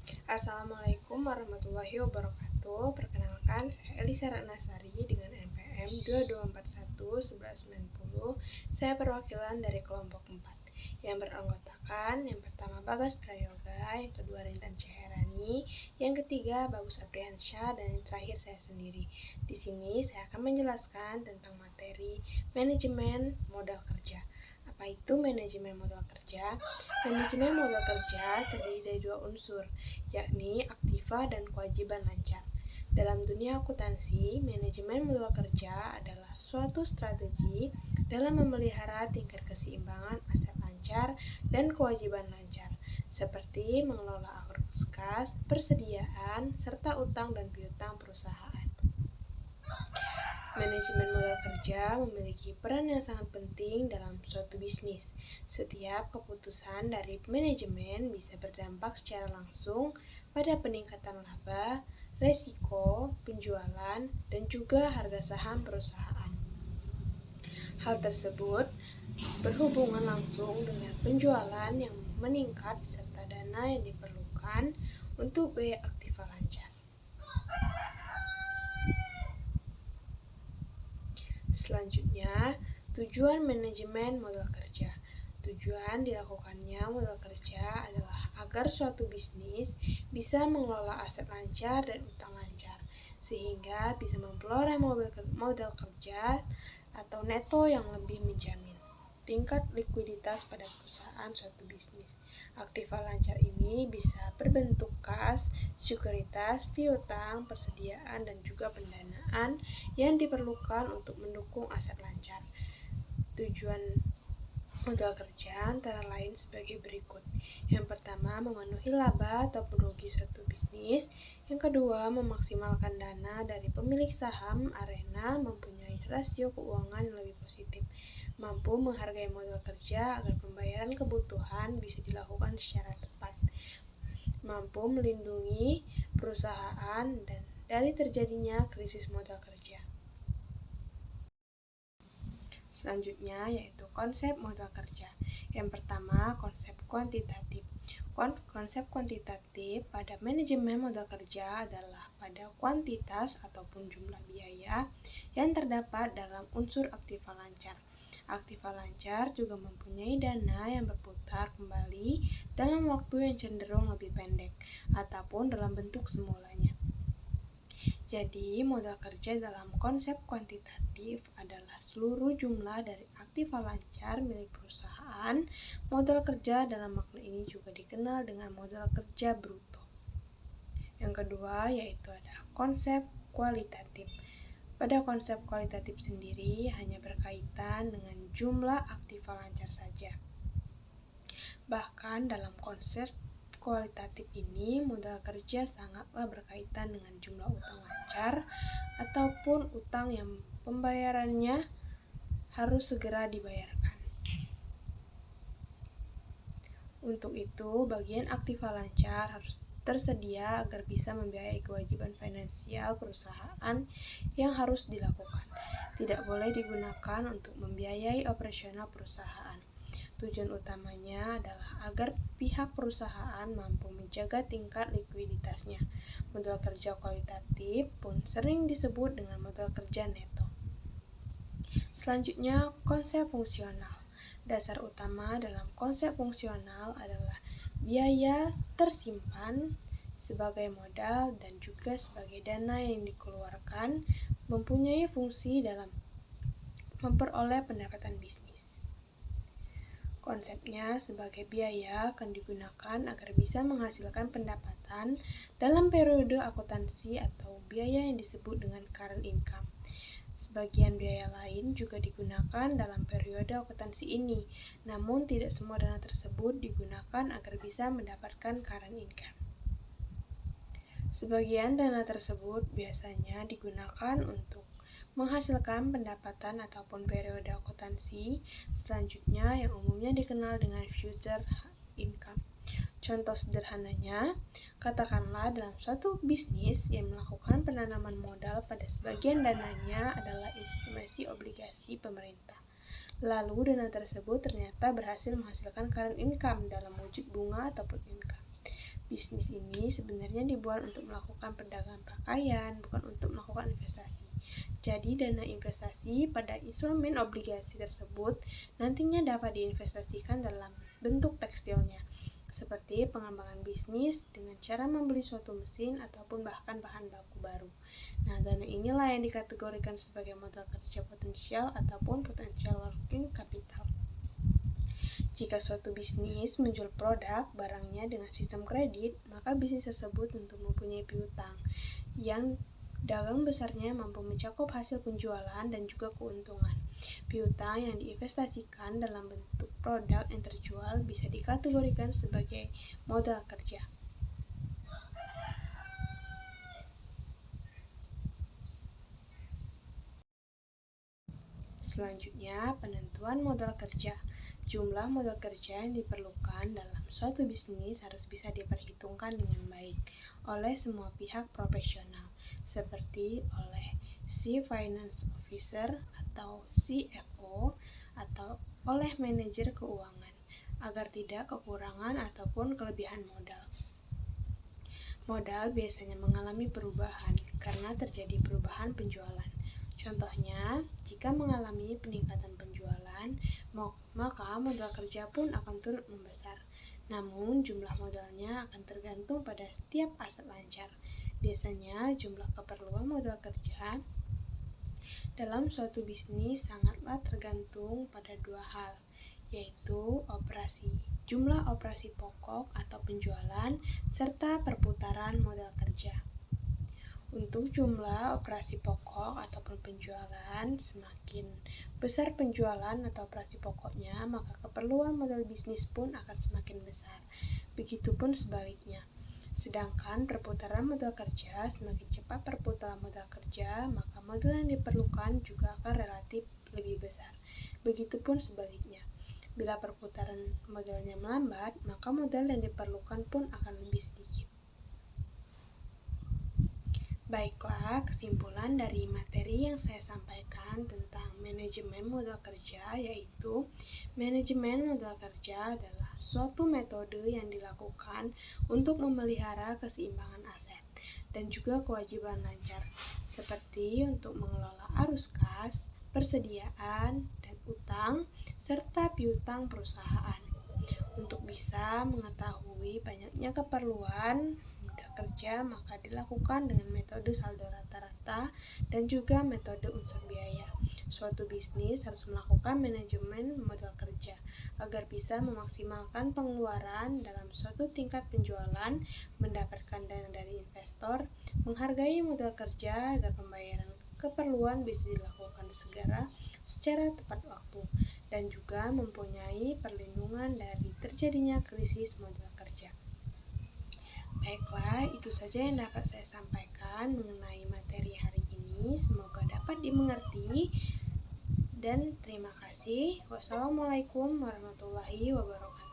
Assalamualaikum warahmatullahi wabarakatuh. Perkenalkan, saya Elisa Ratnasari dengan NPM 22411190. Saya perwakilan dari kelompok 4 yang beranggotakan yang pertama Bagas Prayoga, yang kedua Rintan Ceherani, yang ketiga Bagus Apriansyah, dan yang terakhir saya sendiri. Di sini saya akan menjelaskan tentang materi manajemen modal kerja. Apa itu manajemen modal kerja? Manajemen modal kerja terdiri dari dua unsur, yakni aktiva dan kewajiban lancar. Dalam dunia akuntansi, manajemen modal kerja adalah suatu strategi dalam memelihara tingkat keseimbangan aset lancar dan kewajiban lancar, seperti mengelola arus kas, persediaan, serta utang dan piutang perusahaan. Manajemen modal kerja memiliki peran yang sangat penting dalam suatu bisnis. Setiap keputusan dari manajemen bisa berdampak secara langsung pada peningkatan laba, resiko, penjualan, dan juga harga saham perusahaan. Hal tersebut berhubungan langsung dengan penjualan yang meningkat serta dana yang diperlukan untuk biaya aktiva lancar. Selanjutnya, tujuan manajemen modal kerja. Tujuan dilakukannya modal kerja adalah agar suatu bisnis bisa mengelola aset lancar dan utang lancar, sehingga bisa memperoleh modal kerja atau neto yang lebih menjamin tingkat likuiditas pada perusahaan suatu bisnis. Aktiva lancar ini bisa berbentuk kas, sekuritas, piutang, persediaan, dan juga pendanaan yang diperlukan untuk mendukung aset lancar. Tujuan modal kerja antara lain sebagai berikut. Yang pertama, memenuhi laba ataupun rugi suatu bisnis. Yang kedua, memaksimalkan dana dari pemilik saham arena mempunyai rasio keuangan yang lebih positif, mampu menghargai modal kerja agar pembayaran kebutuhan bisa dilakukan secara tepat, mampu melindungi perusahaan dan dari terjadinya krisis modal kerja. Selanjutnya yaitu konsep modal kerja. Yang pertama, konsep kuantitatif. Konsep kuantitatif pada manajemen modal kerja adalah pada kuantitas ataupun jumlah biaya yang terdapat dalam unsur aktiva lancar. Aktiva lancar juga mempunyai dana yang berputar kembali dalam waktu yang cenderung lebih pendek ataupun dalam bentuk semulanya. Jadi, modal kerja dalam konsep kuantitatif adalah seluruh jumlah dari aktiva lancar milik perusahaan. Modal kerja dalam makna ini juga dikenal dengan modal kerja bruto. Yang kedua yaitu ada konsep kualitatif. Pada konsep kualitatif sendiri hanya berkaitan dengan jumlah aktiva lancar saja. Bahkan dalam konsep kualitatif ini, modal kerja sangatlah berkaitan dengan jumlah utang lancar ataupun utang yang pembayarannya harus segera dibayarkan. Untuk itu, bagian aktiva lancar harus tersedia agar bisa membiayai kewajiban finansial perusahaan yang harus dilakukan. Tidak boleh digunakan untuk membiayai operasional perusahaan. Tujuan utamanya adalah agar pihak perusahaan mampu menjaga tingkat likuiditasnya. Modal kerja kualitatif pun sering disebut dengan modal kerja neto. Selanjutnya, konsep fungsional. Dasar utama dalam konsep fungsional adalah biaya tersimpan sebagai modal dan juga sebagai dana yang dikeluarkan mempunyai fungsi dalam memperoleh pendapatan bisnis. Konsepnya sebagai biaya akan digunakan agar bisa menghasilkan pendapatan dalam periode akuntansi atau biaya yang disebut dengan current income. Sebagian biaya lain juga digunakan dalam periode akuntansi ini, namun tidak semua dana tersebut digunakan agar bisa mendapatkan current income. Sebagian dana tersebut biasanya digunakan untuk menghasilkan pendapatan ataupun periode akuntansi selanjutnya yang umumnya dikenal dengan future income. Contoh sederhananya, katakanlah dalam suatu bisnis yang melakukan penanaman modal pada sebagian dananya adalah instrumen obligasi pemerintah. Lalu dana tersebut ternyata berhasil menghasilkan current income dalam wujud bunga ataupun income. Bisnis ini sebenarnya dibuat untuk melakukan perdagangan pakaian, bukan untuk melakukan investasi. Jadi dana investasi pada instrumen obligasi tersebut nantinya dapat diinvestasikan dalam bentuk tekstilnya, seperti pengembangan bisnis dengan cara membeli suatu mesin ataupun bahkan bahan baku baru. Nah, dana inilah yang dikategorikan sebagai modal kerja potensial ataupun potential working capital. Jika suatu bisnis menjual produk barangnya dengan sistem kredit, maka bisnis tersebut tentu mempunyai piutang yang dagang besarnya mampu mencakup hasil penjualan dan juga keuntungan. Piutang yang diinvestasikan dalam bentuk produk yang terjual bisa dikategorikan sebagai modal kerja. Selanjutnya, penentuan modal kerja. Jumlah modal kerja yang diperlukan dalam suatu bisnis harus bisa diperhitungkan dengan baik oleh semua pihak profesional, seperti oleh Chief Finance Officer atau CFO atau oleh manajer keuangan, agar tidak kekurangan ataupun kelebihan modal. Modal biasanya mengalami perubahan karena terjadi perubahan penjualan. Contohnya, jika mengalami peningkatan penjualan, maka modal kerja pun akan turut membesar. Namun, jumlah modalnya akan tergantung pada setiap aset lancar. Biasanya, jumlah keperluan modal kerja dalam suatu bisnis sangatlah tergantung pada dua hal, yaitu jumlah operasi pokok atau penjualan, serta perputaran modal kerja. Untuk jumlah operasi pokok ataupun penjualan, semakin besar penjualan atau operasi pokoknya, maka keperluan modal bisnis pun akan semakin besar. Begitupun sebaliknya. Sedangkan perputaran modal kerja, semakin cepat perputaran modal kerja, maka modal yang diperlukan juga akan relatif lebih besar. Begitupun sebaliknya. Bila perputaran modalnya melambat, maka modal yang diperlukan pun akan lebih sedikit. Baiklah, kesimpulan dari materi yang saya sampaikan tentang manajemen modal kerja yaitu manajemen modal kerja adalah suatu metode yang dilakukan untuk memelihara keseimbangan aset dan juga kewajiban lancar, seperti untuk mengelola arus kas, persediaan, dan utang, serta piutang perusahaan. Untuk bisa mengetahui banyaknya keperluan modal kerja, maka dilakukan dengan metode saldo rata-rata dan juga metode unsur biaya. Suatu bisnis harus melakukan manajemen modal kerja agar bisa memaksimalkan pengeluaran dalam suatu tingkat penjualan, mendapatkan dana dari investor, menghargai modal kerja agar pembayaran keperluan bisa dilakukan segera secara tepat waktu, dan juga mempunyai perlindungan dari terjadinya krisis modal kerja. Baiklah, itu saja yang dapat saya sampaikan mengenai materi hari ini. Semoga dapat dimengerti dan terima kasih. Wassalamualaikum warahmatullahi wabarakatuh.